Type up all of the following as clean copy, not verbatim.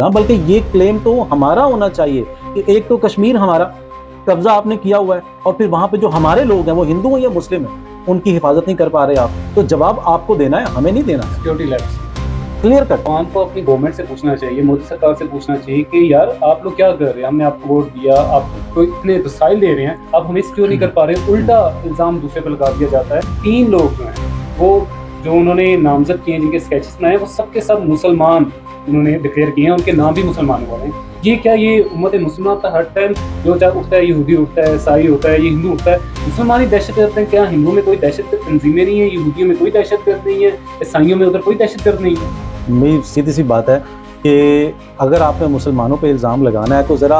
ہاں بلکہ یہ کلیم تو ہمارا ہونا چاہیے کہ ایک تو کشمیر ہمارا قبضہ آپ نے کیا ہوا ہے، اور پھر وہاں پہ جو ہمارے لوگ ہیں وہ ہندو ہیں یا مسلم ہیں، ان کی حفاظت نہیں کر پا رہے آپ، تو جواب آپ کو دینا ہے، ہمیں نہیں دینا ہے۔ سیکورٹی لیبس کلیئر کٹ عوام کو اپنی گورنمنٹ سے پوچھنا چاہیے، مودی سرکار سے پوچھنا چاہیے کہ یار آپ لوگ کیا کر رہے ہیں، ہم نے آپ کو ووٹ دیا، آپ کو اتنے وسائل دے رہے ہیں، آپ ہمیں کیوں نہیں کر پا رہے؟ الٹا الزام دوسرے پہ لگا دیا جاتا ہے۔ 3 لوگ جو ہیں وہ جو انہوں نے نامزد کیے ہیں، جن کے اسکیچز بنائے ہیں، وہ سب کے سب مسلمان انہوں نے ڈکلیئر کیے ہیں، ان کے نام بھی مسلمان ہو رہے ہیں۔ یہ کیا یہ امت مسلمہ کا ہر ٹائم جو چاہے اٹھتا ہے، یہودی اٹھتا ہے، عیسائی ہوتا ہے، یہ ہندو اٹھتا ہے، مسلمان ہی دہشت گرد ہیں؟ کیا ہندوؤں میں کوئی دہشت گرد تنظیمیں نہیں ہیں، یہودیوں میں کوئی دہشت گرد نہیں ہے، عیسائیوں میں ادھر کوئی دہشت گرد نہیں ہے؟ میری سیدھی سی بات ہے کہ اگر آپ نے مسلمانوں پہ الزام لگانا ہے تو ذرا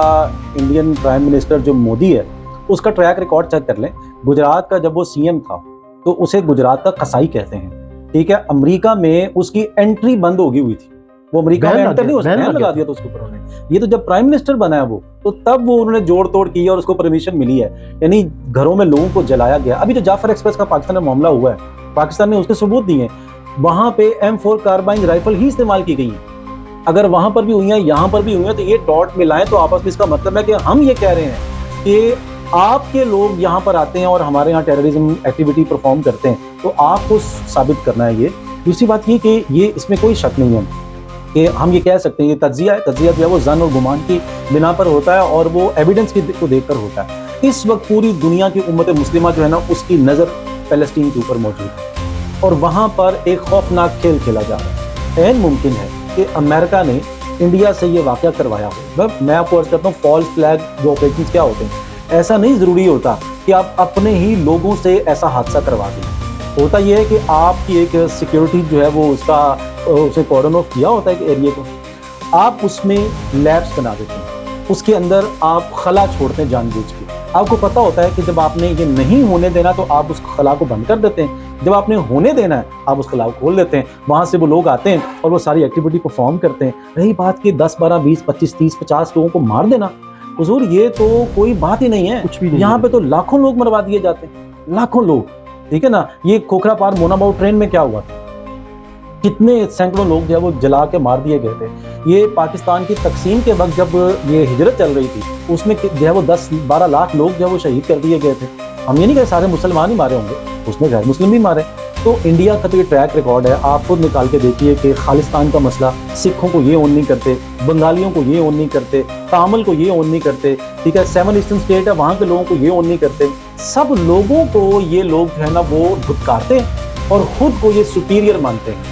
انڈین پرائم منسٹر جو مودی ہے اس کا ٹریک ریکارڈ چیک کر لیں۔ گجرات کا جب وہ سی ایم تھا تو اسے گجرات کا قصائی کہتے ہیں، ٹھیک ہے؟ امریکہ میں اس کی انٹری بند ہو گئی ہوئی تھی، وہ امریکہ میں انٹر نہیں ہو سکتا، بین لگا دیا تھا اس کے اوپر انہوں نے۔ یہ تو جب پرائم منسٹر بنا ہے وہ تو تب وہ انہوں نے جوڑ توڑ کی اور اس کو پرمیشن ملی ہے، یعنی گھروں میں لوگوں کو جلایا گیا۔ ابھی جو جعفر ایکسپریس کا پاکستان میں معاملہ ہوا ہے، پاکستان نے اس کے ثبوت دیے ہیں، وہاں پہ M4 کاربائن رائفل ہی استعمال کی گئی ہیں۔ اگر وہاں پر بھی ہوئی ہیں، یہاں پر بھی ہوئی ہیں، تو یہ ڈاٹ ملائیں تو آپس میں اس کا مطلب ہے کہ ہم یہ کہہ رہے ہیں کہ آپ کے لوگ یہاں پر آتے ہیں اور ہمارے یہاں ٹیررزم ایکٹیویٹی پرفارم کرتے ہیں، تو آپ کو ثابت کرنا ہے یہ۔ دوسری بات یہ کہ یہ اس میں کوئی شک نہیں ہے کہ ہم یہ کہہ سکتے ہیں یہ تجزیہ ہے، تجزیہ جو ہے وہ ظن اور گمان کی بنا پر ہوتا ہے اور وہ ایویڈنس کو دیکھ کر ہوتا ہے۔ اس وقت پوری دنیا کی امت مسلمہ جو ہے نا اس کی نظر فلسطین کے اوپر موجود ہے، اور وہاں پر ایک خوفناک کھیل کھیلا جا رہا ہے۔ عین ممکن ہے کہ امریکہ نے انڈیا سے یہ واقعہ کروایا ہو۔ میں آپ کو عرض کرتا ہوں فالس فلیگ جو آپریشنز کیا ہوتے ہیں، ایسا نہیں ضروری ہوتا کہ آپ اپنے ہی لوگوں سے ایسا حادثہ کروا دیں۔ ہوتا یہ ہے کہ آپ کی ایک سیکیورٹی جو ہے وہ اسے کارڈن آف کیا ہوتا ہے ایک ایریے کو، آپ اس میں لیبس بنا دیتے ہیں، اس کے اندر آپ خلا چھوڑتے ہیں جان بوجھ کے۔ آپ کو پتہ ہوتا ہے کہ جب آپ نے یہ نہیں ہونے دینا تو آپ اس خلا کو بند کر دیتے ہیں، جب آپ نے ہونے دینا ہے آپ اس خلا کو کھول دیتے ہیں، وہاں سے وہ لوگ آتے ہیں اور وہ ساری ایکٹیویٹی پرفارم کرتے ہیں۔ رہی بات کہ 10 12 20 25 30 50 لوگوں کو مار دینا، حضور یہ تو کوئی بات ہی نہیں ہے، کچھ بھی نہیں۔ یہاں پہ تو لاکھوں لوگ مروا دیے جاتے ہیں، لاکھوں لوگ، ٹھیک ہے نا؟ یہ کھوکھرا پار موناباؤ ٹرین میں کیا ہوا تھا، کتنے سینکڑوں لوگ جو ہے وہ جلا کے مار دیے گئے تھے۔ یہ پاکستان کی تقسیم کے وقت جب یہ ہجرت چل رہی تھی اس میں جو ہے وہ 10 12 لاکھ لوگ جو ہے وہ شہید کر دیے گئے تھے۔ ہم یہ نہیں کہ سارے مسلمان ہی مارے ہوں گے، اس میں غیر مسلم بھی مارے۔ تو انڈیا کا تو یہ ٹریک ریکارڈ ہے، آپ خود نکال کے دیکھیے کہ خالصتان کا مسئلہ سکھوں کو یہ اون نہیں کرتے، بنگالیوں کو یہ اون نہیں کرتے، تامل کو یہ اون نہیں کرتے، ٹھیک ہے؟ 7 ایسٹرن اسٹیٹ ہے وہاں کے لوگوں کو یہ اون نہیں کرتے۔ سب لوگوں کو یہ لوگ جو ہے نا وہ دھتکارتے ہیں اور خود کو یہ سپیریئر مانتے ہیں۔